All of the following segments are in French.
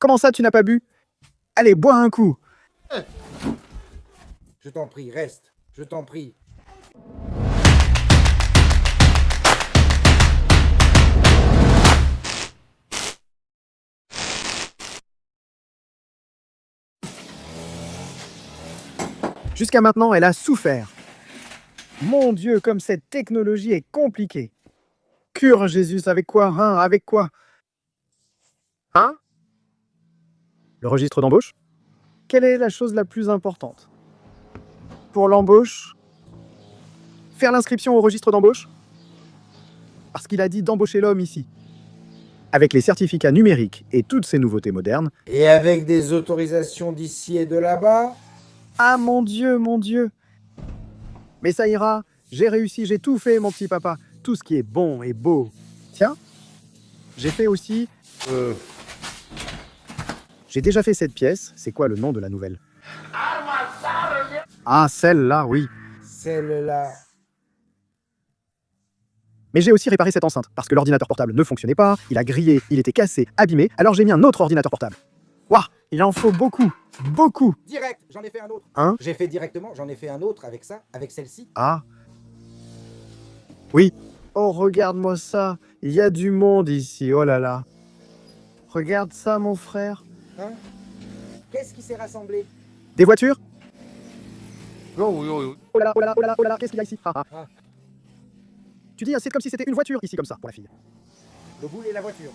Comment ça, tu n'as pas bu? Allez, bois un coup. Je t'en prie, reste. Je t'en prie. Jusqu'à maintenant, elle a souffert. Mon Dieu, comme cette technologie est compliquée. Cure Jésus, avec quoi? Hein? Avec quoi? Hein? Le registre d'embauche? Quelle est la chose la plus importante? Pour l'embauche? Faire l'inscription au registre d'embauche? Parce qu'il a dit d'embaucher l'homme ici. Avec les certificats numériques et toutes ces nouveautés modernes. Et avec des autorisations d'ici et de là-bas? Ah mon Dieu, mon Dieu! Mais ça ira, j'ai réussi, j'ai tout fait, mon petit papa. Tout ce qui est bon et beau. Tiens, j'ai fait aussi... J'ai déjà fait cette pièce. C'est quoi le nom de la nouvelle? Ah, celle-là, oui. Celle-là. Mais j'ai aussi réparé cette enceinte, parce que l'ordinateur portable ne fonctionnait pas, il a grillé, il était cassé, abîmé, alors j'ai mis un autre ordinateur portable. Waouh, il en faut beaucoup, beaucoup. Direct, j'en ai fait un autre. Hein? J'ai fait directement, j'en ai fait un autre avec ça, avec celle-ci. Ah. Oui. Oh, regarde-moi ça, il y a du monde ici, oh là là. Regarde ça, mon frère. Hein? Qu'est-ce qui s'est rassemblé? Des voitures? Oh Oh là là, oh là là, oh là là, oh là là, qu'est-ce qu'il y a ici? Ah, ah. Ah. Tu dis, c'est comme si c'était une voiture ici, comme ça, pour la fille. Le boule et la voiture.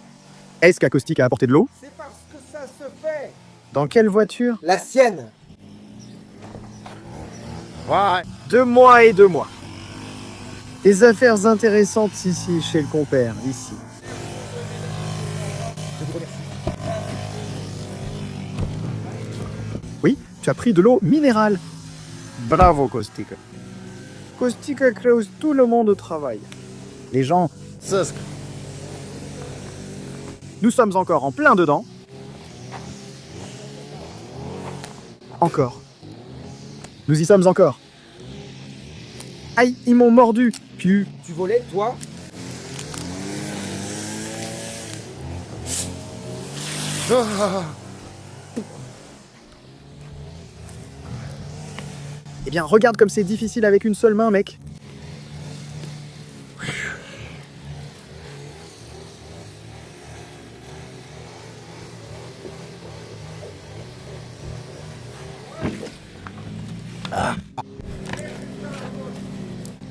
Est-ce qu'Acoustique a apporté de l'eau? C'est parce que ça se fait. Dans quelle voiture? La sienne. Ouais. 2 mois et 2 mois. Des affaires intéressantes ici, chez le compère, ici. Je vous remercie. Oui, tu as pris de l'eau minérale. Bravo, Caustic. Caustic creuse tout le monde au travail. Les gens, nous sommes encore en plein dedans. Encore. Nous y sommes encore. Aïe, ils m'ont mordu. Pu. Tu volais, toi? Eh bien, regarde comme c'est difficile avec une seule main, mec.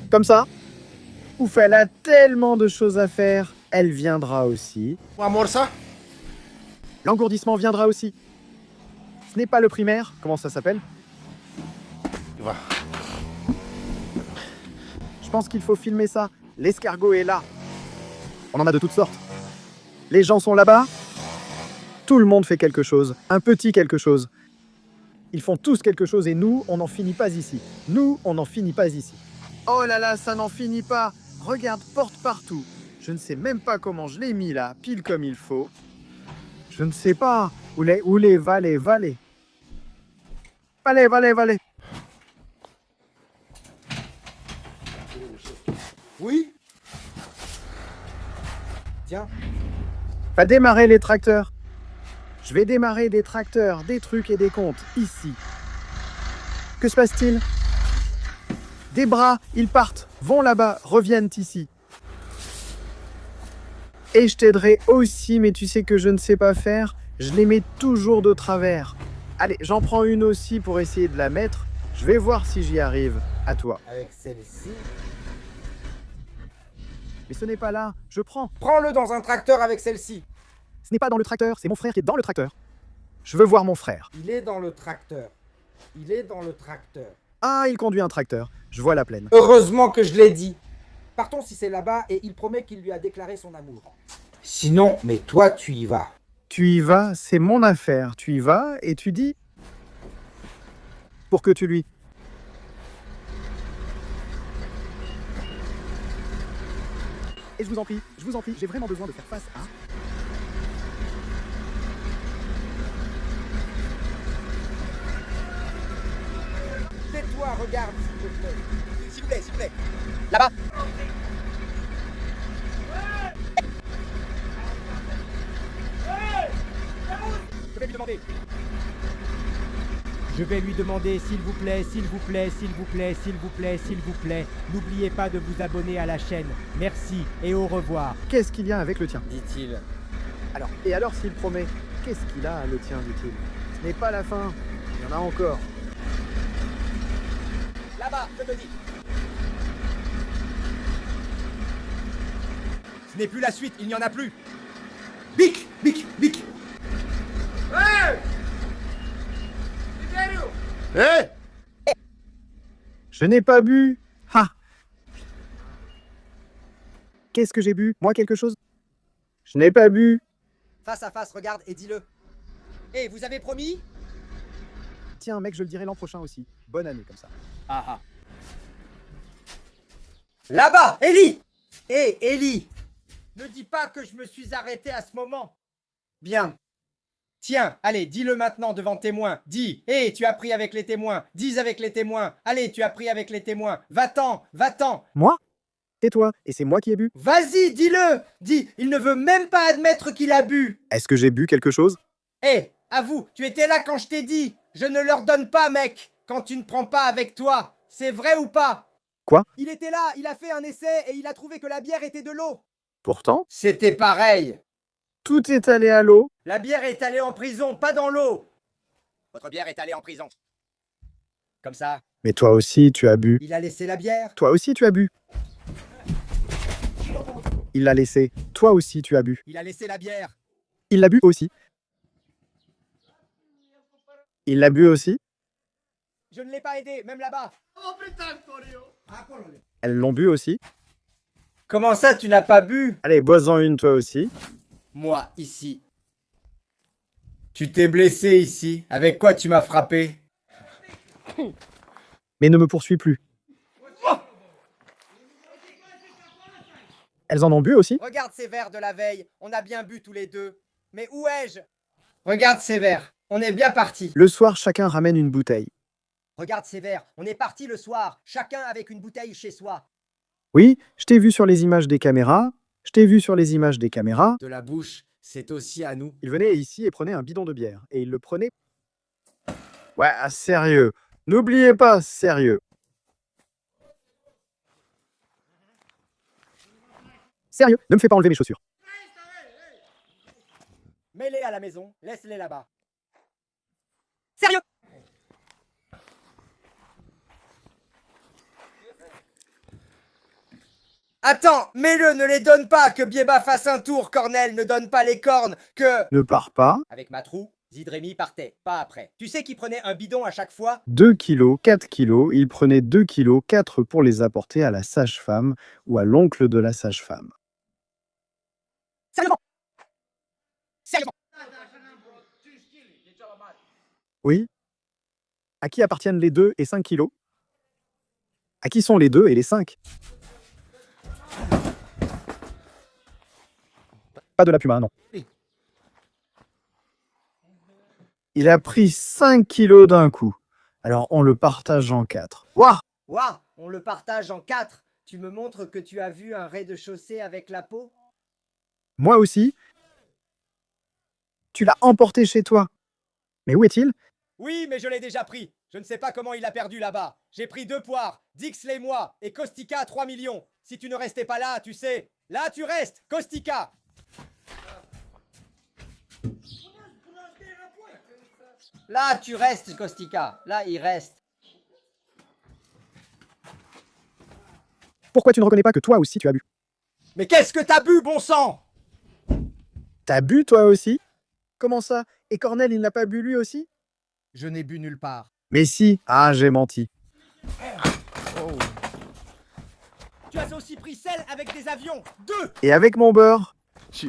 Comme ça. Ouf, elle a tellement de choses à faire. Elle viendra aussi. Amor, ça? L'engourdissement viendra aussi. Ce n'est pas le primaire. Comment ça s'appelle? Va. Je pense qu'il faut filmer ça. L'escargot est là. On en a de toutes sortes. Les gens sont là-bas. Tout le monde fait quelque chose. Un petit quelque chose. Ils font tous quelque chose et nous, on n'en finit pas ici. Nous, on n'en finit pas ici. Oh là là, ça n'en finit pas. Regarde, porte partout. Je ne sais même pas comment je l'ai mis là, pile comme il faut. Je ne sais pas. Où les valets. Valets. Oui. Tiens, Va démarrer les tracteurs. Je vais démarrer des tracteurs, des trucs et des comptes, ici. Que se passe-t-il? Des bras, ils partent, vont là-bas, reviennent ici. Et je t'aiderai aussi, mais tu sais que je ne sais pas faire. Je les mets toujours de travers. Allez, j'en prends une aussi pour essayer de la mettre. Je vais voir si j'y arrive. À toi. avec celle-ci. Mais ce n'est pas là, je prends. Prends-le dans un tracteur avec celle-ci. Ce n'est pas dans le tracteur, c'est mon frère qui est dans le tracteur. Je veux voir mon frère. Il est dans le tracteur. Il est dans le tracteur. Ah, il conduit un tracteur. Je vois la plaine. Heureusement que je l'ai dit. Partons si c'est là-bas et il promet qu'il lui a déclaré son amour. Sinon, mais toi, tu y vas. Tu y vas, c'est mon affaire. Tu y vas et tu dis... Pour que tu lui... Et je vous en prie, j'ai vraiment besoin de faire face à... Tais-toi, regarde, s'il te plaît. S'il vous plaît, s'il vous plaît. Là-bas. lui demander. Je vais lui demander, s'il vous plaît, s'il vous plaît, s'il vous plaît, s'il vous plaît, s'il vous plaît. N'oubliez pas de vous abonner à la chaîne. Merci et au revoir, Qu'est-ce qu'il y a avec le tien? dit-il. Et alors s'il promet, qu'est-ce qu'il a, le tien, dit-il? Ce n'est pas la fin, il y en a encore. Là-bas, je te dis. Ce n'est plus la suite, il n'y en a plus. Bic, bic, bic. Hé! Je n'ai pas bu. Ha! Qu'est-ce que j'ai bu? Moi, quelque chose? Je n'ai pas bu. Face à face, regarde et dis-le. Hé, vous avez promis? Tiens, mec, je le dirai l'an prochain aussi. Bonne année, comme ça. Ah ah. Là-bas, Ellie! Hé, Ellie! Ne dis pas que je me suis arrêté à ce moment. Bien. Tiens, allez, dis-le maintenant devant témoins. Dis, hé, tu as pris avec les témoins. Dis avec les témoins. Allez, tu as pris avec les témoins. Va-t'en, va-t'en. Moi? Tais-toi, et c'est moi qui ai bu. Vas-y, dis-le. Dis, il ne veut même pas admettre qu'il a bu. Est-ce que j'ai bu quelque chose? Hé, avoue, tu étais là quand je t'ai dit. Je ne leur donne pas, mec, quand tu ne prends pas avec toi. C'est vrai ou pas? Quoi? Il était là, il a fait un essai et il a trouvé que la bière était de l'eau. Pourtant, C'était pareil. tout est allé à l'eau. La bière est allée en prison, pas dans l'eau. Votre bière est allée en prison. Comme ça, Mais toi aussi, tu as bu. il a laissé la bière. Toi aussi, tu as bu. Il l'a laissé. Toi aussi, tu as bu. Il a laissé la bière. Il l'a bu aussi. Il l'a bu aussi. Je ne l'ai pas aidé, même là-bas. Elles l'ont bu aussi. Comment ça, tu n'as pas bu? Allez, bois-en une toi aussi. Moi, ici. Tu t'es blessé ici. Avec quoi tu m'as frappé? Mais ne me poursuis plus. Elles en ont bu aussi. Regarde ces verres de la veille. On a bien bu tous les deux. Mais où ai-je? Regarde ces verres. On est bien partis. Le soir, chacun ramène une bouteille. Regarde ces verres. On est partis le soir. Chacun avec une bouteille chez soi. Oui, je t'ai vu sur les images des caméras. Je t'ai vu sur les images des caméras. De la bouche, c'est aussi à nous. Il venait ici et prenait un bidon de bière. Et il le prenait... Ouais, sérieux. N'oubliez pas, sérieux. Sérieux, ne me fais pas enlever mes chaussures. Mets-les à la maison. Laisse-les là-bas. Sérieux? Attends, mets-le, ne les donne pas, que Bieba fasse un tour, Cornel, ne donne pas les cornes, que... Ne pars pas. Avec Matrou, Zidremi partait, pas après. Tu sais qu'il prenait un bidon à chaque fois? 2 kilos, 4 kilos. Il prenait 2 kilos, 4 pour les apporter à la sage-femme ou à l'oncle de la sage-femme. Sérieusement? Sérieusement? Oui. À qui appartiennent les 2 et 5 kilos? À qui sont les 2 et les 5? Pas de la puma, non. Il a pris 5 kilos d'un coup. Alors on le partage en 4. Waouh! Ouah, on le partage en 4. Tu me montres que tu as vu un rez-de-chaussée avec la peau? Moi aussi. Tu l'as emporté chez toi. Mais où est-il? Oui, mais je l'ai déjà pris. Je ne sais pas comment il a perdu là-bas. J'ai pris 2 poires, Dixley moi, et Kostika 3 millions. Si tu ne restais pas là, tu sais. Là, tu restes, Kostika. Là, tu restes, Kostika. Là, il reste. Pourquoi tu ne reconnais pas que toi aussi tu as bu? Mais qu'est-ce que t'as bu, bon sang? T'as bu toi aussi? Comment ça? Et Cornel, il n'a pas bu lui aussi? Je n'ai bu nulle part. Mais si. Ah, j'ai menti. Tu as aussi pris celle avec des avions. 2. Et avec mon beurre? Tu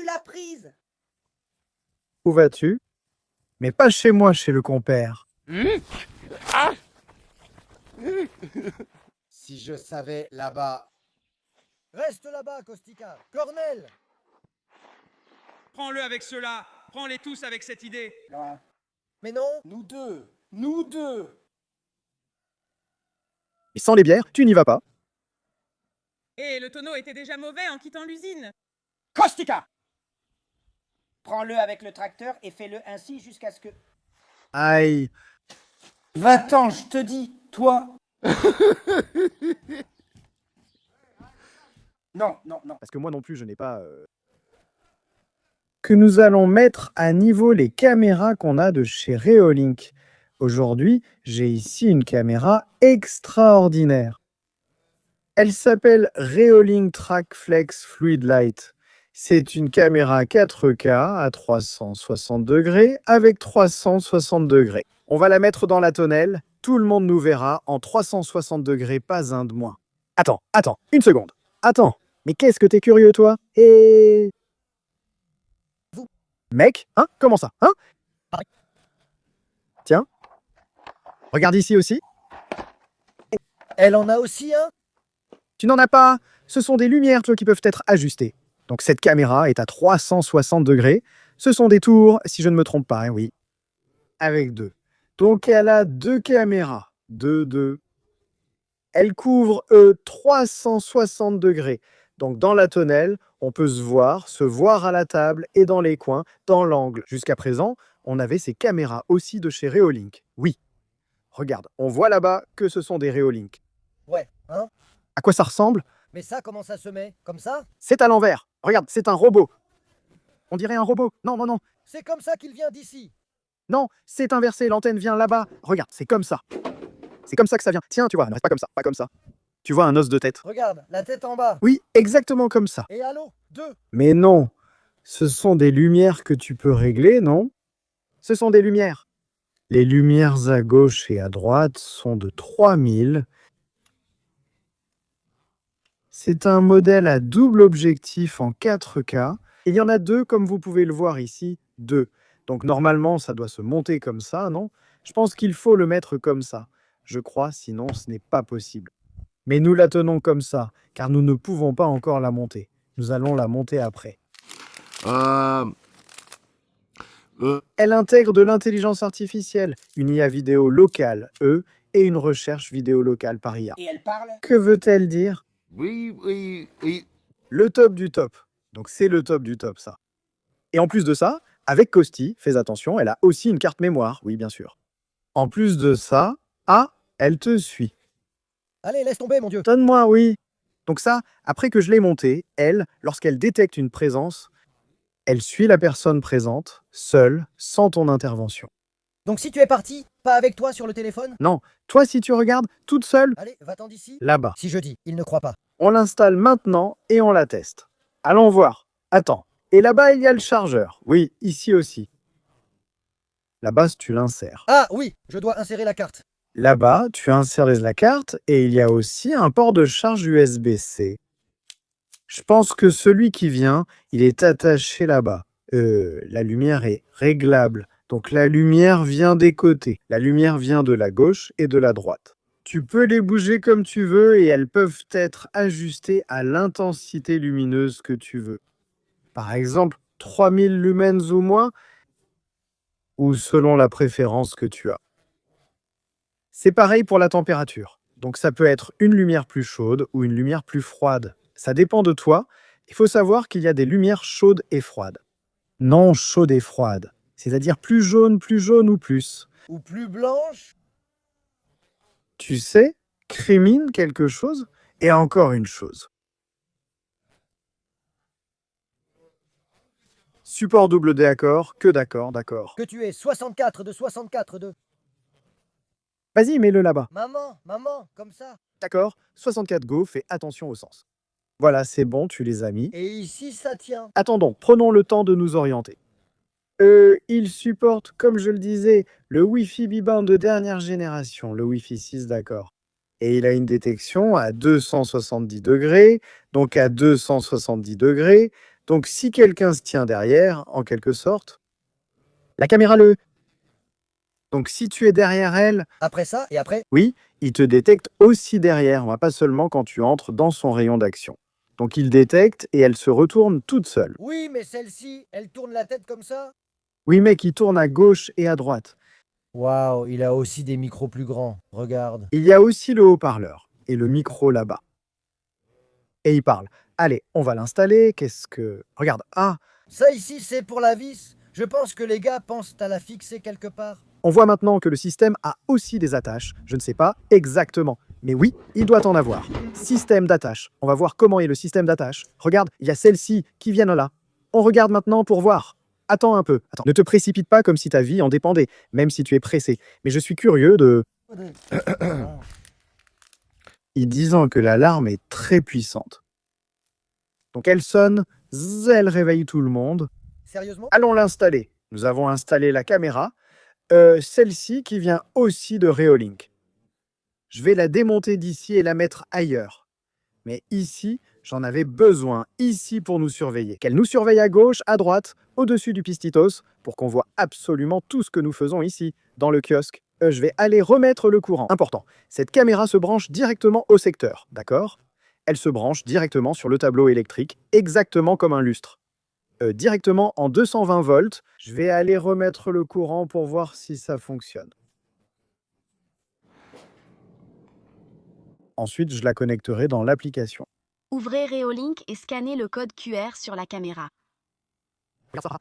l'as prise. Où vas-tu? Mais pas chez moi, chez le compère. Si je savais là-bas. Reste là-bas, Kostika. Cornel. Prends-le avec cela, prends-les tous avec cette idée. Mais non. Nous deux. Nous deux. Mais sans les bières, tu n'y vas pas. Et le tonneau était déjà mauvais en quittant l'usine. Kostika. Prends-le avec le tracteur et fais-le ainsi jusqu'à ce que... Aïe. Va-t'en, je te dis, toi. Non, non, non. Parce que moi non plus, je n'ai pas... Que nous allons mettre à niveau les caméras qu'on a de chez Reolink. Aujourd'hui, j'ai ici une caméra extraordinaire. Elle s'appelle Reolink Track Flex Fluid Light. C'est une caméra 4K à 360 degrés avec 360 degrés. On va la mettre dans la tonnelle, tout le monde nous verra en 360 degrés, pas un de moins. Attends, une seconde. Attends, mais qu'est-ce que t'es curieux toi? Et... Mec, hein? Comment ça? Hein? Tiens. Regarde ici aussi. Elle en a aussi un? Tu n'en as pas. Ce sont des lumières, toi, qui peuvent être ajustées. Donc cette caméra est à 360 degrés. Ce sont des tours, si je ne me trompe pas, hein, oui. Avec deux. Donc elle a deux caméras. Deux. Elle couvre 360 degrés. Donc dans la tonnelle, on peut se voir à la table et dans les coins, dans l'angle. Jusqu'à présent, on avait ces caméras aussi de chez Reolink. Oui. Regarde, on voit là-bas que ce sont des Reolink. Ouais, hein? À quoi ça ressemble? Mais ça, comment ça se met? Comme ça? C'est à l'envers. Regarde, c'est un robot. On dirait un robot. Non. C'est comme ça qu'il vient d'ici. Non, c'est inversé. L'antenne vient là-bas. Regarde, c'est comme ça. C'est comme ça que ça vient. Tiens, tu vois, non, c'est pas comme ça, pas comme ça. Tu vois un os de tête? Regarde, la tête en bas. Oui, exactement comme ça. Et allô? 2. Mais non, ce sont des lumières que tu peux régler, non? Ce sont des lumières. Les lumières à gauche et à droite sont de 3000. C'est un modèle à double objectif en 4K. Il y en a deux, comme vous pouvez le voir ici, deux. Donc normalement, ça doit se monter comme ça, non? Je pense qu'il faut le mettre comme ça. Je crois, sinon ce n'est pas possible. Mais nous la tenons comme ça, car nous ne pouvons pas encore la monter. Nous allons la monter après. Elle intègre de l'intelligence artificielle, une IA vidéo locale, et une recherche vidéo locale par IA. Et elle parle? Que veut-elle dire? Oui. Le top du top. Donc c'est le top du top, ça. Et en plus de ça, avec Costi, fais attention, elle a aussi une carte mémoire, oui bien sûr. En plus de ça, elle te suit. Allez, laisse tomber, mon Dieu. Donne-moi, oui. Donc ça, après que je l'ai montée, elle, lorsqu'elle détecte une présence, elle suit la personne présente, seule, sans ton intervention. Donc si tu es parti, pas avec toi sur le téléphone? Non, toi si tu regardes, toute seule, Allez, va-t'en d'ici. là-bas. Si je dis, il ne croit pas. On l'installe maintenant et on la teste. Allons voir. Attends. Et là-bas, il y a le chargeur. Oui, ici aussi. Là-bas, tu l'insères. Ah oui, je dois insérer la carte. Là-bas, tu insères la carte et il y a aussi un port de charge USB-C. Je pense que celui qui vient, il est attaché là-bas. La lumière est réglable. Donc la lumière vient des côtés. La lumière vient de la gauche et de la droite. Tu peux les bouger comme tu veux et elles peuvent être ajustées à l'intensité lumineuse que tu veux. Par exemple, 3000 lumens ou moins, ou selon la préférence que tu as. C'est pareil pour la température. Donc ça peut être une lumière plus chaude ou une lumière plus froide. Ça dépend de toi. Il faut savoir qu'il y a des lumières chaudes et froides. Non, chaudes et froides. C'est-à-dire plus jaune ou plus. Ou plus blanche? Tu sais, crémine quelque chose et encore une chose. Support double d'accord, que d'accord. Que tu es 64 de 64 de... Vas-y, mets-le là-bas. Maman, comme ça. D'accord, 64 go, fais attention au sens. Voilà, c'est bon, tu les as mis. Et ici, ça tient. Attendons, prenons le temps de nous orienter. Il supporte, comme je le disais, le Wi-Fi Bi-Band de dernière génération, le Wi-Fi 6, d'accord. Et il a une détection à 270 degrés, donc à 270 degrés. Donc si quelqu'un se tient derrière, en quelque sorte, la caméra le... Donc si tu es derrière elle, Après ça, et après? oui, il te détecte aussi derrière, pas seulement quand tu entres dans son rayon d'action. Donc il détecte et elle se retourne toute seule. Oui, mais celle-ci, elle tourne la tête comme ça? Oui, mec, il tourne à gauche et à droite. Waouh, il a aussi des micros plus grands. Regarde. Il y a aussi le haut-parleur et le micro là-bas. Et il parle. Allez, on va l'installer. Qu'est-ce que... Regarde. Ça ici, c'est pour la vis. Je pense que les gars pensent à la fixer quelque part. On voit maintenant que le système a aussi des attaches. Je ne sais pas exactement. Mais oui, il doit en avoir. Système d'attache. On va voir comment est le système d'attache. Regarde, il y a celles-ci qui viennent là. On regarde maintenant pour voir. Attends un peu. Attends. Ne te précipite pas comme si ta vie en dépendait, même si tu es pressé. Mais je suis curieux de... Ils disant que l'alarme est très puissante. Donc elle sonne, elle réveille tout le monde. Sérieusement? Allons l'installer. Nous avons installé la caméra. Celle-ci qui vient aussi de Reolink. Je vais la démonter d'ici et la mettre ailleurs. Mais ici, j'en avais besoin, ici pour nous surveiller. Qu'elle nous surveille à gauche, à droite, au-dessus du Pistitos, pour qu'on voit absolument tout ce que nous faisons ici, dans le kiosque. Je vais aller remettre le courant. Important, cette caméra se branche directement au secteur, d'accord? Elle se branche directement sur le tableau électrique, exactement comme un lustre. Directement en 220 volts. Je vais aller remettre le courant pour voir si ça fonctionne. Ensuite, je la connecterai dans l'application. Ouvrez Reolink et scannez le code QR sur la caméra. Willkommen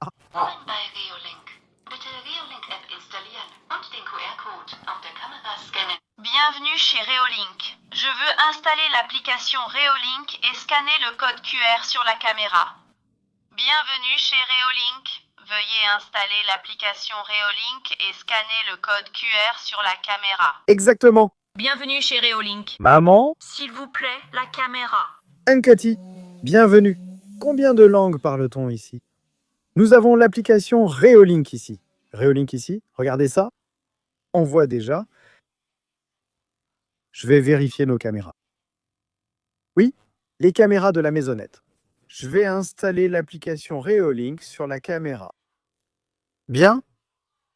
bei Reolink. Bitte Reolink-App installieren und den QR-Code auf der Kamera scannen. Bienvenue chez Reolink. Je veux installer l'application Reolink et scanner le code QR sur la caméra. Bienvenue chez Reolink. Veuillez installer l'application Reolink et scanner le code QR sur la caméra. Exactement. Bienvenue chez Reolink. Maman, S'il vous plaît, la caméra. Ankati, bienvenue. Combien de langues parle-t-on ici? Nous avons l'application Reolink ici. Reolink ici, regardez ça. On voit déjà. Je vais vérifier nos caméras. Oui, les caméras de la maisonnette. Je vais installer l'application Reolink sur la caméra. Bien.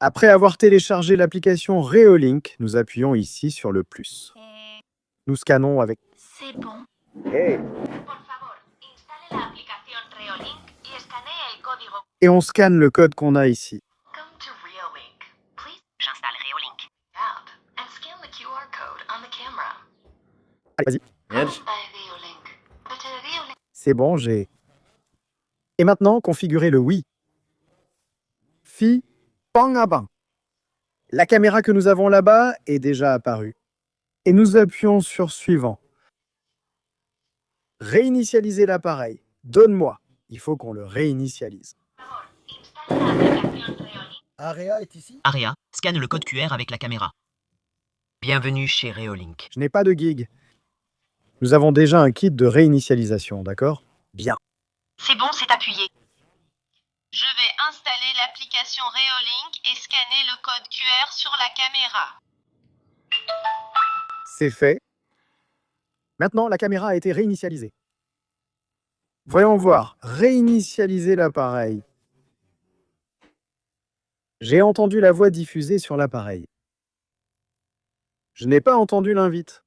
Après avoir téléchargé l'application Reolink, nous appuyons ici sur le plus. Nous scannons avec... C'est bon. Hey. Por favor, instale la aplicación Reolink y escanee el código. Et on scanne le code qu'on a ici. Come to Reolink. Please, j'installe Reolink. App and scan the QR code on the camera. Allez, vas-y. Willkommen bei Reolink. Bitte Reolink. C'est bon, j'ai... Et maintenant, configurer le oui. Fi, pang à bang. La caméra que nous avons là-bas est déjà apparue. Et nous appuyons sur suivant. Réinitialiser l'appareil. Donne-moi. Il faut qu'on le réinitialise. Installe l'application Reolink. Area est ici? Area, scanne le code QR avec la caméra. Bienvenue chez Reolink. Je n'ai pas de gig. Nous avons déjà un kit de réinitialisation, d'accord? Bien. C'est bon, c'est appuyé. Je vais installer l'application Reolink et scanner le code QR sur la caméra. C'est fait. Maintenant, la caméra a été réinitialisée. Voyons voir. Réinitialiser l'appareil. J'ai entendu la voix diffusée sur l'appareil. Je n'ai pas entendu l'invite.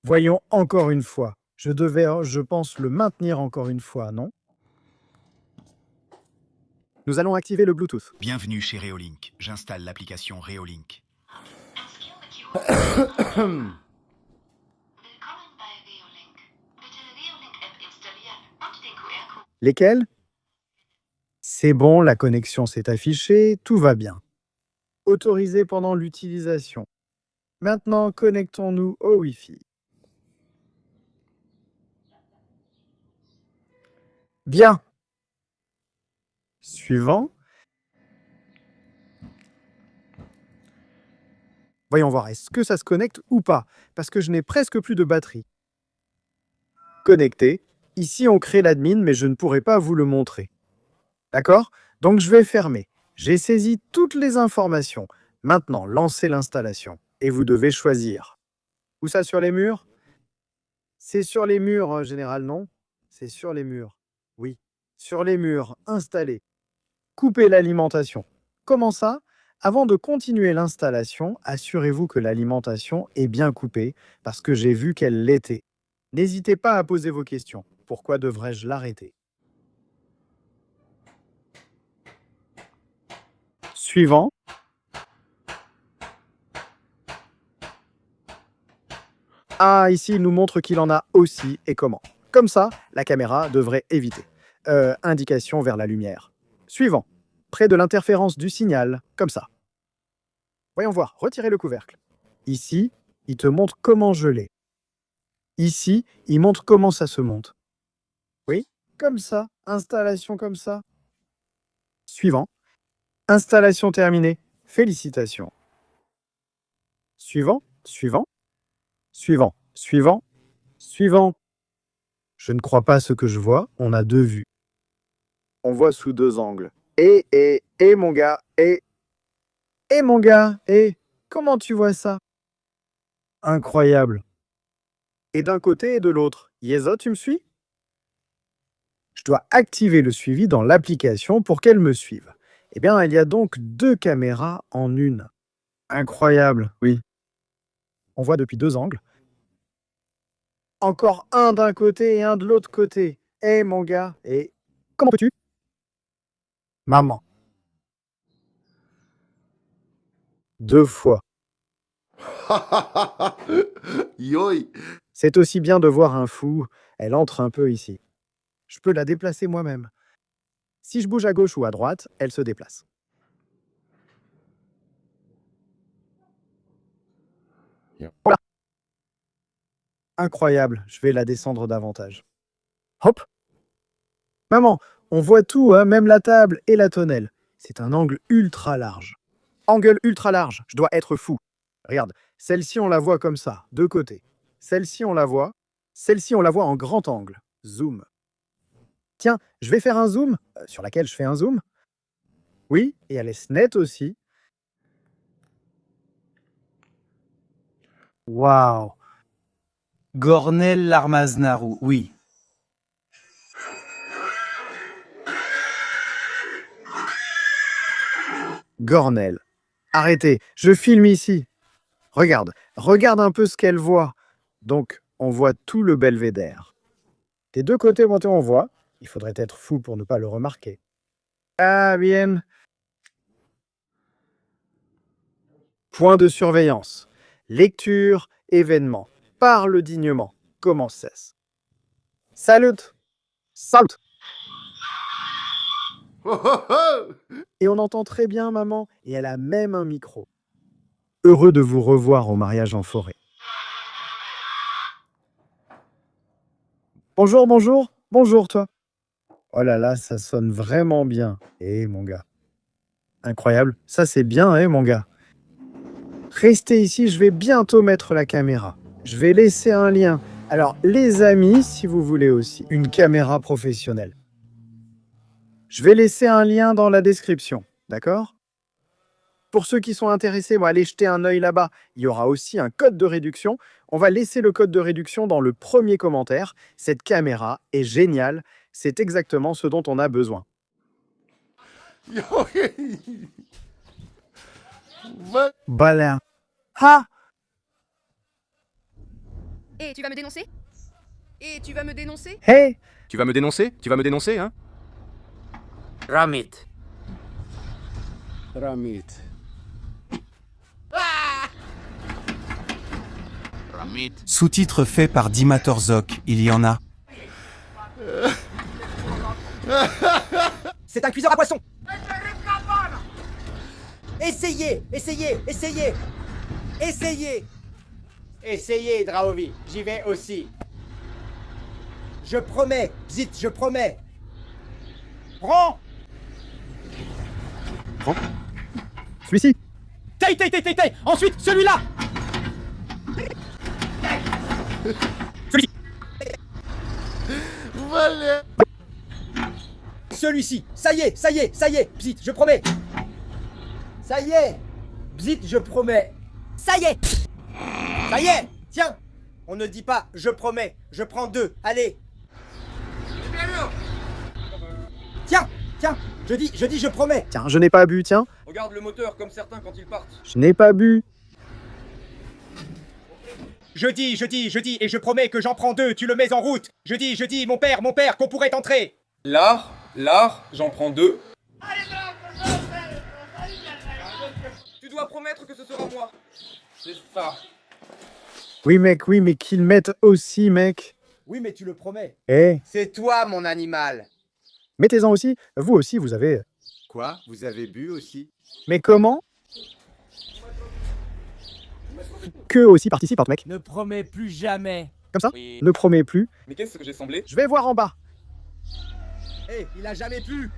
Voyons encore une fois. Je devais, je pense, le maintenir encore une fois, non? Nous allons activer le Bluetooth. Bienvenue chez Reolink. J'installe l'application Reolink. Willkommen bei Reolink. Bitte Reolink-App installieren und den QR-Code. Lesquels? C'est bon, la connexion s'est affichée, tout va bien. Autorisé pendant l'utilisation. Maintenant, connectons-nous au Wi-Fi. Bien. Suivant. Voyons voir, est-ce que ça se connecte ou pas? Parce que je n'ai presque plus de batterie. Connecté. Ici, on crée l'admin, mais je ne pourrai pas vous le montrer. D'accord? Donc, je vais fermer. J'ai saisi toutes les informations. Maintenant, lancez l'installation. Et vous devez choisir. Où ça, sur les murs? C'est sur les murs, en général, non? C'est sur les murs. Oui. Sur les murs, installez. Coupez l'alimentation. Comment ça? Avant de continuer l'installation, assurez-vous que l'alimentation est bien coupée, parce que j'ai vu qu'elle l'était. N'hésitez pas à poser vos questions. Pourquoi devrais-je l'arrêter? Suivant. Ah, ici, il nous montre qu'il en a aussi et comment. Comme ça, la caméra devrait éviter. indication vers la lumière. Suivant. Près de l'interférence du signal, comme ça. Voyons voir, retirez le couvercle. Ici, il te montre comment geler. Ici, il montre comment ça se monte. Oui, comme ça, installation comme ça. Suivant. Installation terminée. Félicitations. Suivant, suivant, suivant, suivant, suivant. Je ne crois pas ce que je vois, on a deux vues. On voit sous deux angles. Et mon gars, mon gars, comment tu vois ça? Incroyable. Et d'un côté et de l'autre. Yezo, tu me suis? Je dois activer le suivi dans l'application pour qu'elle me suive. Eh bien, il y a donc deux caméras en une. Incroyable, oui. On voit depuis deux angles. Encore un d'un côté et un de l'autre côté. Mon gars, comment peux-tu? Maman. Deux fois. Yoï. C'est aussi bien de voir un fou. Elle entre un peu ici. Je peux la déplacer moi-même. Si je bouge à gauche ou à droite, elle se déplace. Voilà. Incroyable, je vais la descendre davantage. Hop. Maman, on voit tout, hein, même la table et la tonnelle. C'est un angle ultra large. Angle ultra large, je dois être fou. Regarde, celle-ci on la voit comme ça, de côté. Celle-ci on la voit en grand angle. Zoom. Tiens, je vais faire un zoom, sur laquelle je fais un zoom. Oui, et elle est nette aussi. Waouh. Gornel Larmaznarou, oui. Gornel. Arrêtez, je filme ici. Regarde un peu ce qu'elle voit. Donc, on voit tout le belvédère. Des deux côtés, on voit. Il faudrait être fou pour ne pas le remarquer. Ah, bien. Point de surveillance. Lecture, événement. Parle dignement. Comment cesse. Salut. Salut. Et on entend très bien maman, et elle a même un micro. Heureux de vous revoir au mariage en forêt. Bonjour, bonjour, bonjour toi. Oh là là, ça sonne vraiment bien. Mon gars. Incroyable, ça c'est bien, mon gars. Restez ici, je vais bientôt mettre la caméra. Je vais laisser un lien. Alors, les amis, si vous voulez aussi, une caméra professionnelle. Je vais laisser un lien dans la description, d'accord? Pour ceux qui sont intéressés, allez jeter un œil là-bas. Il y aura aussi un code de réduction. On va laisser le code de réduction dans le premier commentaire. Cette caméra est géniale. C'est exactement ce dont on a besoin. Balin. Ah! Et tu vas me dénoncer? Et tu vas me dénoncer? Hey! Tu vas me dénoncer? Tu vas me dénoncer, hein? Ramit. Ramit. Ramit. Sous-titres faits par Dima Torzok, il y en a. C'est un cuiseur à poisson. Essayez, essayez, essayez. Essayez. Essayez, Draovi. J'y vais aussi. Je promets, Bzit, je promets. Prends. Prends. Celui-ci. Taille. Ensuite, celui-là. Celui-ci. Voilà. Celui-ci. Ça y est. Bzit, je promets. Ça y est. Bzit, je promets. Ça y est. Ça y est. Tiens. On ne dit pas je promets. Je prends deux. Allez. Tiens. Je dis je promets. Tiens, je n'ai pas bu, tiens. Regarde le moteur comme certains quand ils partent. Je n'ai pas bu. Je dis, et je promets que j'en prends deux, tu le mets en route. Je dis, mon père, qu'on pourrait entrer. L'art, j'en prends deux. Tu dois promettre que ce sera moi. C'est ça. Oui, mec, mais qu'ils mettent aussi, mec. Oui, mais tu le promets. Eh. C'est toi, mon animal. Mettez-en aussi. Vous aussi, vous avez... Quoi? Vous avez bu aussi? Mais comment? Que aussi participe, mec. Ne promets plus jamais. Comme ça? Oui. Ne promets plus. Mais qu'est-ce que j'ai semblé? Je vais voir en bas. Hé, il a jamais pu.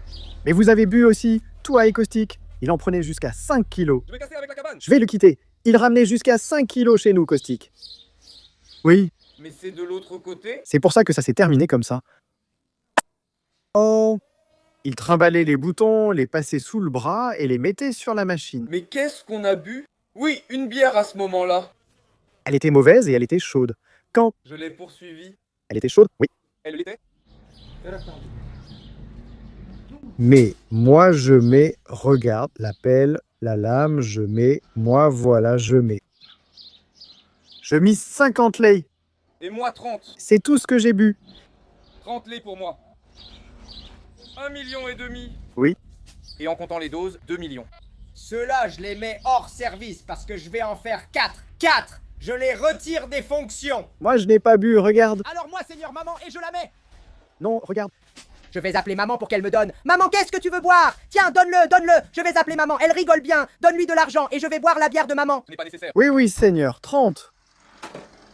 Mais vous avez bu aussi. Toi et Caustique. Il en prenait jusqu'à 5 kilos. Je vais casser avec la cabane. Je vais le quitter. Il ramenait jusqu'à 5 kilos chez nous, Caustique. Oui, Mais c'est de l'autre côté. c'est pour ça que ça s'est terminé comme ça. Oh. Il trimballait les boutons, les passait sous le bras et les mettait sur la machine. Mais qu'est-ce qu'on a bu? Oui, une bière à ce moment-là. Elle était mauvaise et elle était chaude. Quand Je l'ai poursuivie. elle était chaude, oui. Elle l'était? Mais moi je mets, regarde, la pelle, la lame, je mets, moi voilà, je mets. Je mis 50 lei. Et moi 30. C'est tout ce que j'ai bu. 30 lait pour moi. 1,5 million. Oui. Et en comptant les doses, 2 millions. Ceux-là, je les mets hors service parce que je vais en faire 4. 4. Je les retire des fonctions. Moi je n'ai pas bu, regarde. Alors moi, Seigneur Maman, et je la mets. Non, regarde. Je vais appeler maman pour qu'elle me donne. Maman, qu'est-ce que tu veux boire? Tiens, donne-le, donne-le. Je vais appeler maman, elle rigole bien. Donne-lui de l'argent et je vais boire la bière de maman. Ce n'est pas nécessaire. Oui, oui, Seigneur, 30.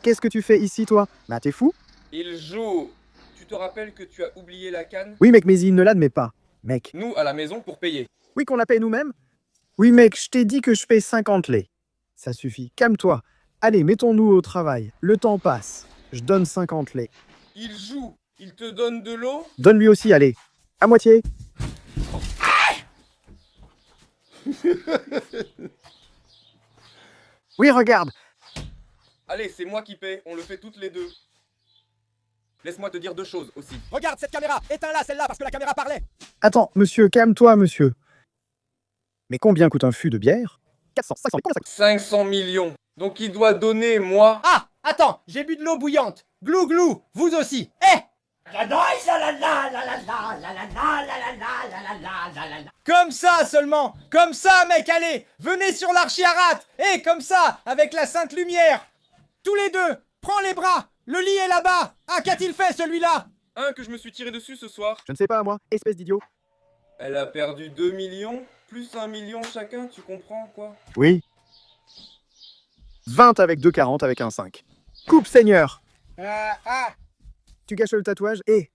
Qu'est-ce que tu fais ici, toi? Bah, t'es fou? Il joue. Tu te rappelles que tu as oublié la canne? Oui, mec, mais il ne l'admet pas. Mec. Nous, à la maison, pour payer. Oui, qu'on la paye nous-mêmes? Oui, mec, je t'ai dit que je paye 50 lei. Ça suffit, calme-toi. Allez, mettons-nous au travail. Le temps passe. Je donne 50 lei. Il joue. Il te donne de l'eau? Donne-lui aussi, allez. À moitié. Oui, regarde. Allez, c'est moi qui paie. On le fait toutes les deux. Laisse-moi te dire deux choses aussi. Regarde cette caméra. Éteins-la, celle-là, parce que la caméra parlait. Attends, monsieur, calme-toi, monsieur. Mais combien coûte un fût de bière? 400, 500, combien ça coûte? 500 millions. Donc il doit donner, moi... Ah, attends, j'ai bu de l'eau bouillante. Glou glou, vous aussi. Eh! Comme ça seulement. Comme ça, mec, allez. Venez sur l'archiarate. Eh, comme ça, avec la sainte lumière. Tous les deux. Prends les bras. Le lit est là-bas. Ah, qu'a-t-il fait, celui-là? Un que je me suis tiré dessus ce soir. Je ne sais pas, moi. Espèce d'idiot. Elle a perdu 2 millions, plus 1 million chacun, tu comprends, quoi? Oui. 20 avec 2,40 avec un 5. Coupe, Seigneur. Tu gâches le tatouage et...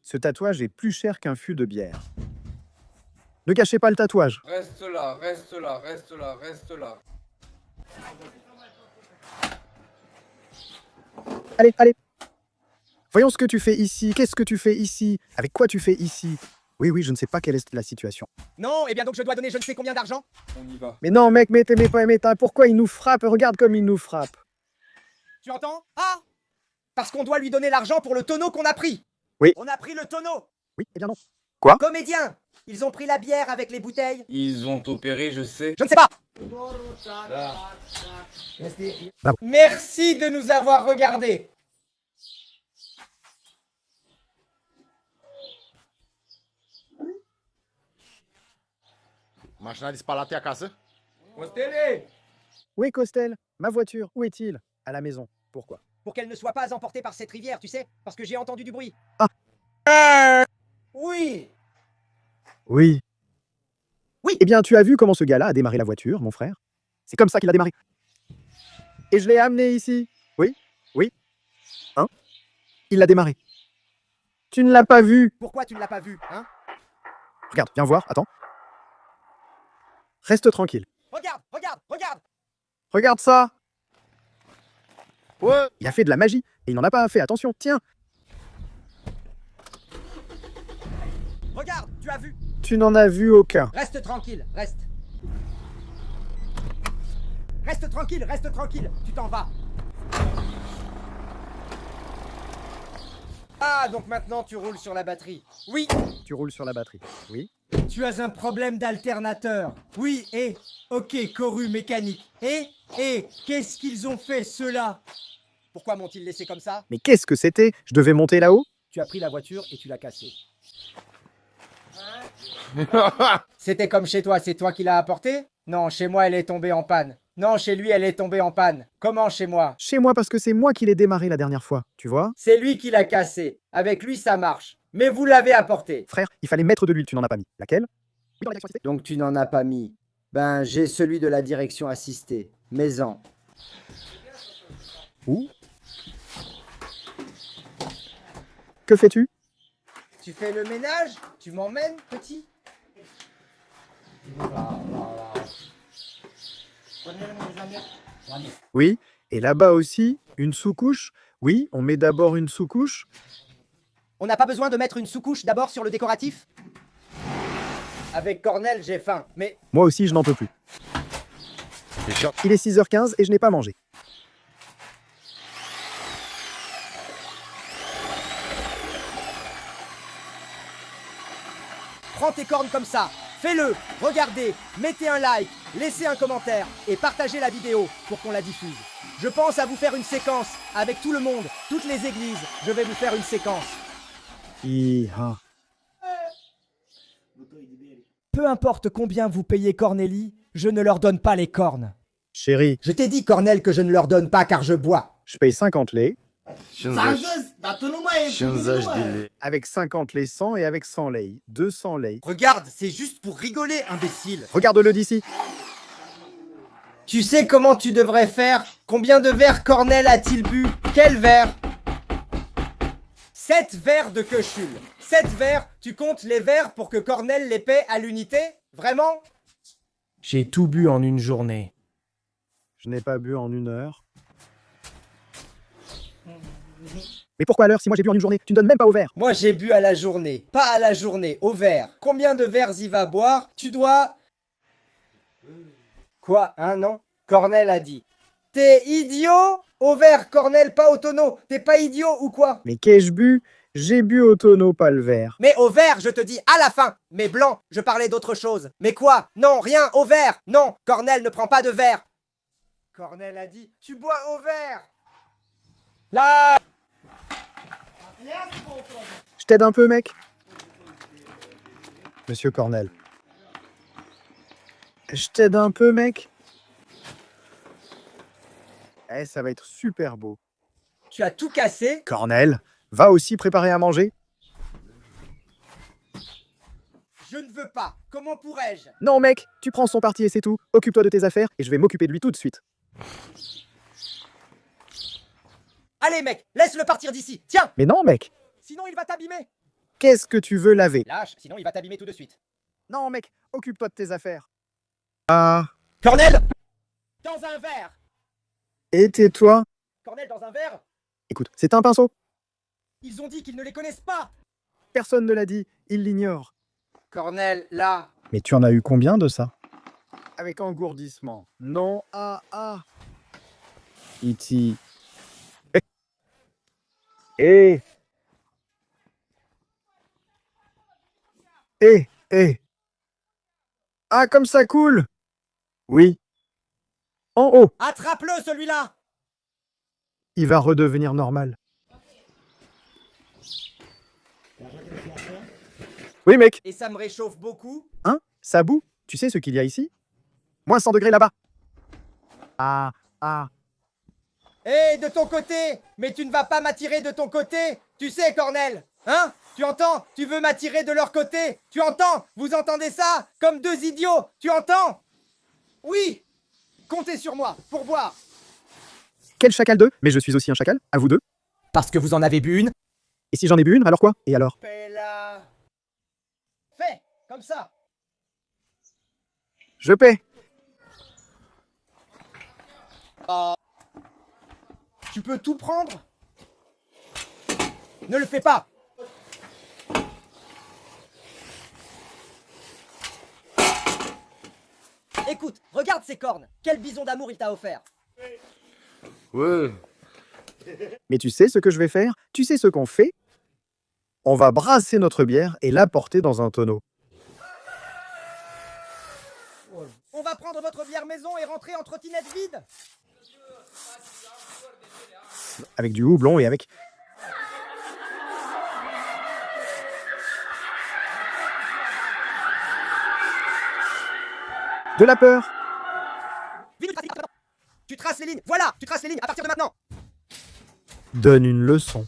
Ce tatouage est plus cher qu'un fût de bière. Ne gâchez pas le tatouage. Reste là, reste là, reste là, reste là. Allez, allez. Voyons ce que tu fais ici. Qu'est-ce que tu fais ici? Avec quoi tu fais ici? Oui, oui, je ne sais pas quelle est la situation. Non, eh bien donc je dois donner je ne sais combien d'argent. On y va. Mais non, mec, pourquoi il nous frappe? Regarde comme il nous frappe. Tu entends? Ah! Parce qu'on doit lui donner l'argent pour le tonneau qu'on a pris. Oui. On a pris le tonneau. Oui, eh bien non. Quoi? Comédien, ils ont pris la bière avec les bouteilles. Ils ont opéré, je sais. Je ne sais pas. Bravo. Merci de nous avoir regardés. Imagina disparate a casa? Costellé! Où est Costel? Ma voiture, où est-il? À la maison. Pourquoi? Pour qu'elle ne soit pas emportée par cette rivière, tu sais, parce que j'ai entendu du bruit. Ah. Oui. Oui. Oui. Eh bien, tu as vu comment ce gars-là a démarré la voiture, mon frère? C'est comme ça qu'il a démarré. Et je l'ai amené ici. Oui, oui. Hein? Il l'a démarré. Tu ne l'as pas vu. Pourquoi tu ne l'as pas vu, hein? Regarde, viens voir, attends. Reste tranquille. Regarde, regarde, regarde. Regarde ça. Ouais. Il a fait de la magie et il n'en a pas fait. Attention, tiens. Regarde, tu as vu. Tu n'en as vu aucun. Reste tranquille, reste. Reste tranquille, reste tranquille. Tu t'en vas. Ah, donc maintenant tu roules sur la batterie. Oui. Tu roules sur la batterie. Oui. Tu as un problème d'alternateur. Oui, et... Ok, Coru mécanique. Et qu'est-ce qu'ils ont fait, ceux-là? Pourquoi m'ont-ils laissé comme ça? Mais qu'est-ce que c'était? Je devais monter là-haut? Tu as pris la voiture et tu l'as cassée. C'était comme chez toi, c'est toi qui l'as apportée? Non, chez moi, elle est tombée en panne. Non, chez lui, elle est tombée en panne. Comment chez moi? Chez moi parce que c'est moi qui l'ai démarré la dernière fois, tu vois? C'est lui qui l'a cassée. Avec lui, ça marche. Mais vous l'avez apporté. Frère, il fallait mettre de l'huile, tu n'en as pas mis. Laquelle? Oui, dans la direction assistée. Donc tu n'en as pas mis. Ben, j'ai celui de la direction assistée. Mets-en. Où? Que fais-tu? Tu fais le ménage? Tu m'emmènes, petit? Oui, et là-bas aussi, une sous-couche. Oui, on met d'abord une sous-couche. On n'a pas besoin de mettre une sous-couche d'abord sur le décoratif? Avec Cornel, j'ai faim, mais... Moi aussi, je n'en peux plus. Il est 6h15 et je n'ai pas mangé. Prends tes cornes comme ça, fais-le, regardez, mettez un like, laissez un commentaire et partagez la vidéo pour qu'on la diffuse. Je pense à vous faire une séquence avec tout le monde, toutes les églises, je vais vous faire une séquence. Hi-ha. Peu importe combien vous payez Cornélie, je ne leur donne pas les cornes. Chérie, Je t'ai dit, Cornel, que je ne leur donne pas car je bois. je paye 50 lait. Avec 50 lait 100 et avec 100 lait. 200 lait. Regarde, c'est juste pour rigoler, imbécile. Regarde-le d'ici. Tu sais comment tu devrais faire? Combien de verres Cornel a-t-il bu? Quel verre? 7 verres de quechule. 7 verres, tu comptes les verres pour que Cornel les paie à l'unité? Vraiment? J'ai tout bu en une journée. Je n'ai pas bu en 1 heure. Mais pourquoi à l'heure si moi j'ai bu en une journée? Tu ne donnes même pas au verre. Moi j'ai bu à la journée, pas à la journée, au verre. Combien de verres il va boire? Tu dois... Quoi? Hein, non? Cornel a dit. T'es idiot? Au verre, Cornel, pas au tonneau. T'es pas idiot ou quoi? Mais qu'ai-je bu? J'ai bu au tonneau, pas le verre. Mais au verre, je te dis à la fin. Mais blanc, je parlais d'autre chose. Mais quoi? Non, rien, au verre. Non, Cornel ne prend pas de verre. Cornel a dit, tu bois au verre. Là. Je t'aide un peu, mec? Monsieur Cornel. Je t'aide un peu, mec? Eh, ça va être super beau. Tu as tout cassé? Cornel, va aussi préparer à manger? Je ne veux pas. Comment pourrais-je? Non, mec, tu prends son parti et c'est tout. Occupe-toi de tes affaires et je vais m'occuper de lui tout de suite. Allez, mec, laisse-le partir d'ici. Tiens, Mais non, mec, sinon il va t'abîmer. qu'est-ce que tu veux laver? Lâche, sinon il va t'abîmer tout de suite. Non, mec, occupe-toi de tes affaires. Ah, Cornel! Dans un verre! et tais-toi. Cornel, dans un verre? Écoute, c'est un pinceau. Ils ont dit qu'ils ne les connaissent pas! Personne ne l'a dit, il l'ignore. Cornel, là! Mais tu en as eu combien de ça? Avec engourdissement. Non, ah. E.T. Eh. Ah, comme ça coule. Oui. En haut, Attrape-le, celui-là! il va redevenir normal. Oui, mec. Et ça me réchauffe beaucoup. Hein? Ça boue? Tu sais ce qu'il y a ici? Moins 100 degrés là-bas. Ah. Hé, de ton côté! Mais tu ne vas pas m'attirer de ton côté! Tu sais, Cornel! Hein? Tu entends? Tu veux m'attirer de leur côté? Tu entends? Vous entendez ça? Comme deux idiots! Tu entends? Oui! Comptez sur moi, pour boire! Quel chacal d'eux? Mais je suis aussi un chacal, à vous deux. Parce que vous en avez bu une? Et si j'en ai bu une, alors quoi? Et alors? Paie-la! Fais! Comme ça! Je paie. Tu peux tout prendre? Ne le fais pas! Écoute, regarde ces cornes! Quel bison d'amour il t'a offert! Ouais. Mais tu sais ce que je vais faire? Tu sais ce qu'on fait? On va brasser notre bière et la porter dans un tonneau. On va prendre votre bière maison et rentrer en trottinette vide! Avec du houblon et avec... de la peur. Vite, tu traces les lignes! Voilà! Tu traces les lignes à partir de maintenant! Donne une leçon.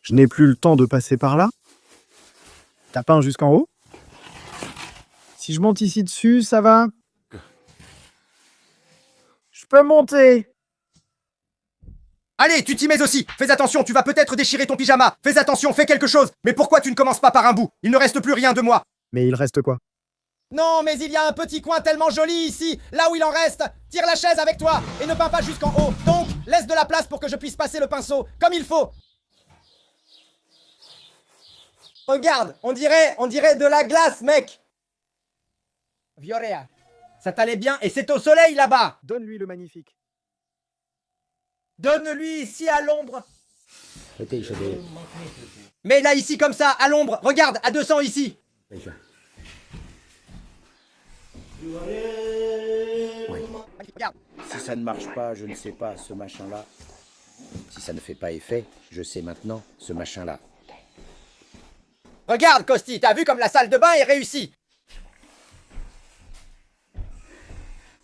Je n'ai plus le temps de passer par là. T'as peint jusqu'en haut? Si je monte ici dessus, ça va? Je peux monter. Allez, tu t'y mets aussi. Fais attention, tu vas peut-être déchirer ton pyjama. Fais attention, fais quelque chose. Mais pourquoi tu ne commences pas par un bout? Il ne reste plus rien de moi. Mais il reste quoi? Non, mais il y a un petit coin tellement joli ici. Là où il en reste. Tire la chaise avec toi et ne peins pas jusqu'en haut. Donc, laisse de la place pour que je puisse passer le pinceau comme il faut. Regarde, on dirait de la glace, mec. Viorea, ça t'allait bien et c'est au soleil là-bas. Donne-lui le magnifique. Donne-lui ici à l'ombre. Mais là ici comme ça, à l'ombre. Regarde, à 200 ici. Regarde. Si ça ne marche pas, je ne sais pas, ce machin-là. Si ça ne fait pas effet, je sais maintenant, ce machin-là. Regarde, Costi, t'as vu comme la salle de bain est réussie.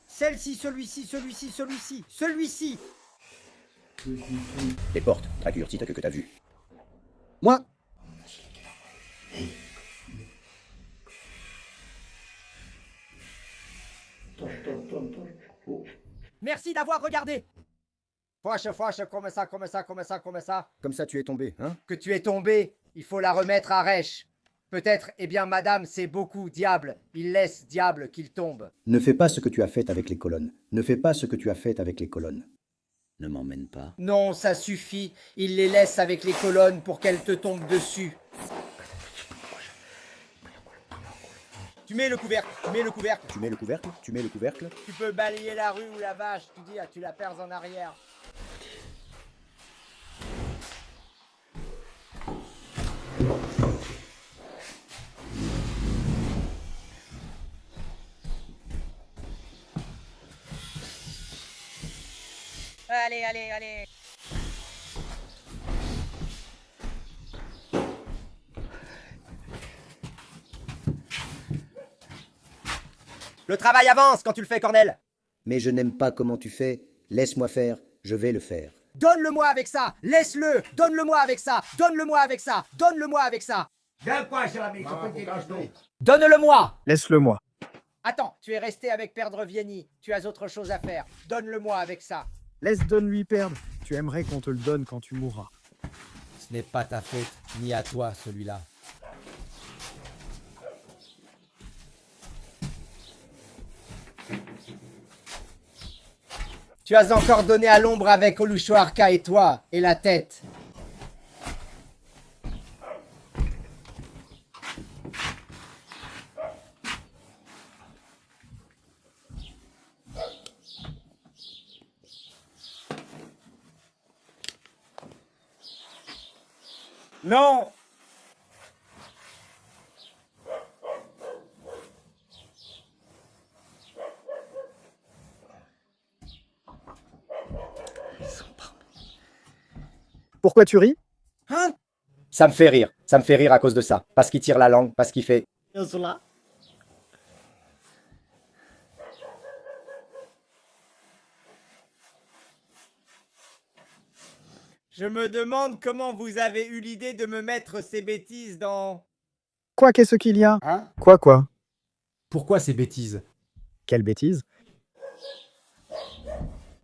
Celle-ci, celui-ci, celui-ci, celui-ci, celui-ci. Les portes, Dracurtite que t'as vu. Moi. Merci d'avoir regardé. Fouache, comme ça, comme ça, comme ça, comme ça. Comme ça, tu es tombé, hein? Que tu es tombé, il faut la remettre à rêche. Peut-être, eh bien, madame, c'est beaucoup, diable. Il laisse, diable, qu'il tombe. Ne fais pas ce que tu as fait avec les colonnes. Ne fais pas ce que tu as fait avec les colonnes. Ne m'emmène pas. Non, ça suffit. Il les laisse avec les colonnes pour qu'elles te tombent dessus. Tu mets le couvercle, tu mets le couvercle. Tu mets le couvercle, tu mets le couvercle. Tu peux balayer la rue ou la vache, tu dis, ah, tu la perds en arrière. Allez, allez, allez. Le travail avance quand tu le fais, Cornel. Mais je n'aime pas comment tu fais. Laisse-moi faire, je vais le faire. Donne-le-moi avec ça. Laisse-le. Donne-le-moi avec ça. Donne-le-moi avec ça. Donne-le-moi avec ça. Donne-le-moi. Laisse-le-moi. Attends, tu es resté avec Perdre Vieni. Tu as autre chose à faire. Donne-le-moi avec ça. Donne-lui perdre. Tu aimerais qu'on te le donne quand tu mourras. Ce n'est pas ta faute, ni à toi, celui-là. Tu as encore donné à l'ombre avec Olushoarka et toi, et la tête. Non! Pourquoi tu ris? Hein? Ça me fait rire. Ça me fait rire à cause de ça. Parce qu'il tire la langue, parce qu'il fait... Je me demande comment vous avez eu l'idée de me mettre ces bêtises dans... Quoi, qu'est-ce qu'il y a? Hein? Quoi? Pourquoi ces bêtises? Quelle bêtise?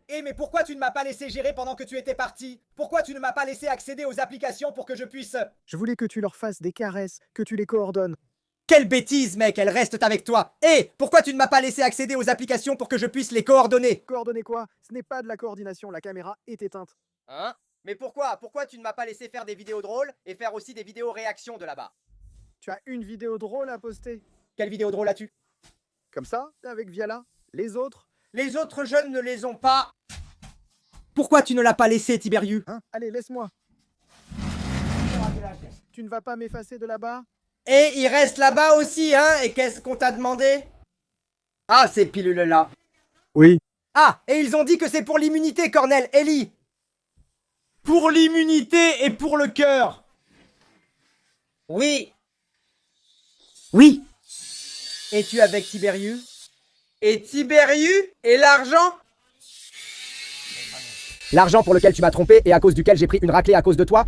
Eh mais pourquoi tu ne m'as pas laissé gérer pendant que tu étais parti? Pourquoi tu ne m'as pas laissé accéder aux applications pour que je puisse... Je voulais que tu leur fasses des caresses, que tu les coordonnes. Quelle bêtise, mec, elles restent avec toi. Eh, pourquoi tu ne m'as pas laissé accéder aux applications pour que je puisse les coordonner? Coordonner quoi? Ce n'est pas de la coordination, la caméra est éteinte. Hein? Mais pourquoi? Pourquoi tu ne m'as pas laissé faire des vidéos drôles et faire aussi des vidéos réactions de là-bas? Tu as une vidéo drôle à poster. Quelle vidéo drôle as-tu? Comme ça, avec Viala. Les autres? Les autres jeunes ne les ont pas. Pourquoi tu ne l'as pas laissé, Tiberius? Hein? Allez, laisse-moi. Tu ne vas pas m'effacer de là-bas? Et il reste là-bas aussi, hein? Et qu'est-ce qu'on t'a demandé? Ah, ces pilules-là. Oui. Ah, et ils ont dit que c'est pour l'immunité, Cornel, Ellie. Pour l'immunité et pour le cœur. Oui. Oui. Es-tu avec Tiberius? Et Tiberius? Et l'argent? L'argent pour lequel tu m'as trompé et à cause duquel j'ai pris une raclée à cause de toi?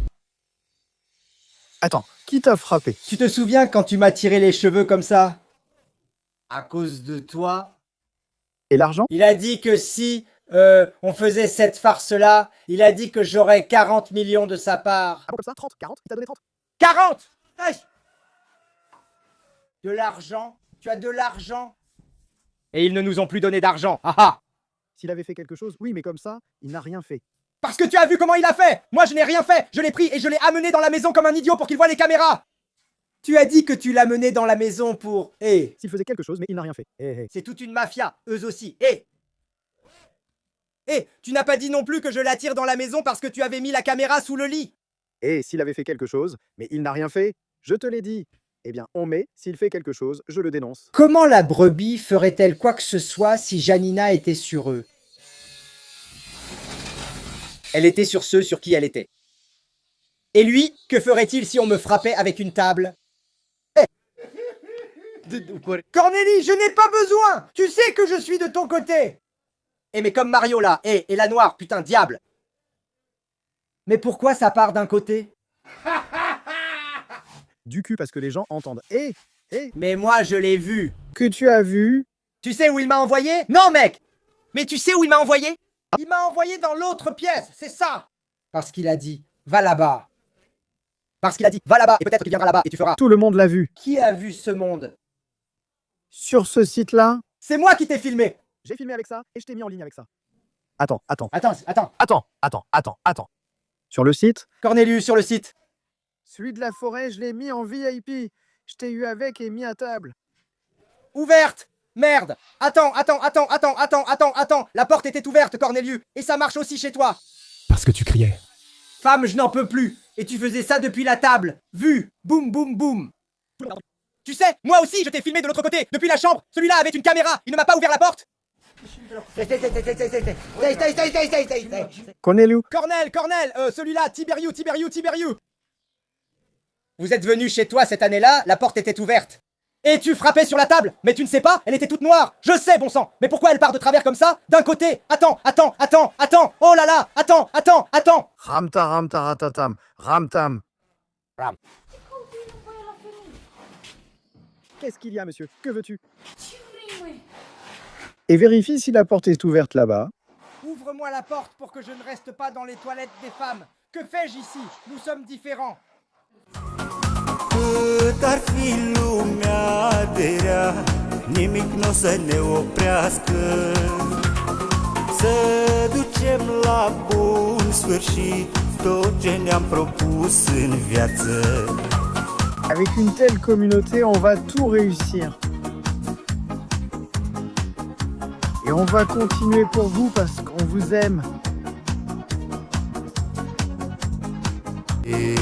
Attends, qui t'a frappé? Tu te souviens quand tu m'as tiré les cheveux comme ça? À cause de toi. Et l'argent? Il a dit que si on faisait cette farce-là, il a dit que j'aurais 40 millions de sa part. Ah bon, comme ça? 30, 40? Il t'a donné 30? 40! Hey, de l'argent? Tu as de l'argent? Et ils ne nous ont plus donné d'argent. Ah ah! S'il avait fait quelque chose, oui, mais comme ça, il n'a rien fait. Parce que tu as vu comment il a fait! Moi, je n'ai rien fait! Je l'ai pris et je l'ai amené dans la maison comme un idiot pour qu'il voie les caméras! Tu as dit que tu l'as mené dans la maison pour... S'il faisait quelque chose, mais il n'a rien fait. C'est toute une mafia, eux aussi. Tu n'as pas dit non plus que je l'attire dans la maison parce que tu avais mis la caméra sous le lit. Et s'il avait fait quelque chose, mais il n'a rien fait, je te l'ai dit. Eh bien, on met, s'il fait quelque chose, je le dénonce. Comment la brebis ferait-elle quoi que ce soit si Janina était sur eux? Elle était sur ceux sur qui elle était. Et lui, que ferait-il si on me frappait avec une table? Cornélie, je n'ai pas besoin! Tu sais que je suis de ton côté! Mais comme Mario là, et la noire, putain, diable! Mais pourquoi ça part d'un côté? Du cul parce que les gens entendent. Mais moi, je l'ai vu! Que tu as vu? Tu sais où il m'a envoyé? Non, mec! Mais tu sais où il m'a envoyé? Il m'a envoyé dans l'autre pièce, c'est ça! Parce qu'il a dit, va là-bas. Parce qu'il a dit, va là-bas, et peut-être qu'il viendra là-bas, et tu feras. Tout le monde l'a vu. Qui a vu ce monde? Sur ce site-là, C'est moi qui t'ai filmé! j'ai filmé avec ça et je t'ai mis en ligne avec ça. Attends. Sur le site, Cornelius, sur le site. celui de la forêt, je l'ai mis en VIP. Je t'ai eu avec et mis à table. Ouverte! Merde! Attends! La porte était ouverte, Cornelius! Et ça marche aussi chez toi! Parce que tu criais. Femme, je n'en peux plus! Et tu faisais ça depuis la table! Vu! Boum, boum, boum! Tu sais, moi aussi, je t'ai filmé de l'autre côté, depuis la chambre! Celui-là avait une caméra! Il ne m'a pas ouvert la porte! Cornelius, Cornel! Celui-là! Tiberiu! Vous êtes venu chez toi cette année-là, la porte était ouverte. Et tu frappais sur la table! Mais tu ne sais pas, elle était toute noire! Je sais, bon sang! Mais pourquoi elle part de travers comme ça? D'un côté! Attends! Oh là là! Attends! Ramta, ramtam. Qu'est-ce qu'il y a, monsieur? Que veux-tu? Et vérifie si la porte est ouverte là-bas. Ouvre-moi la porte pour que je ne reste pas dans les toilettes des femmes! Que fais-je ici? Nous sommes différents! Cât ar fi lumea de rea, nimic n-o să ne oprească. Să ducem la bun sfârșit tot ce ne-am propus în viață. Avec une telle communauté, on va tout réussir. Et on va continuer pour vous parce qu'on vous aime. Et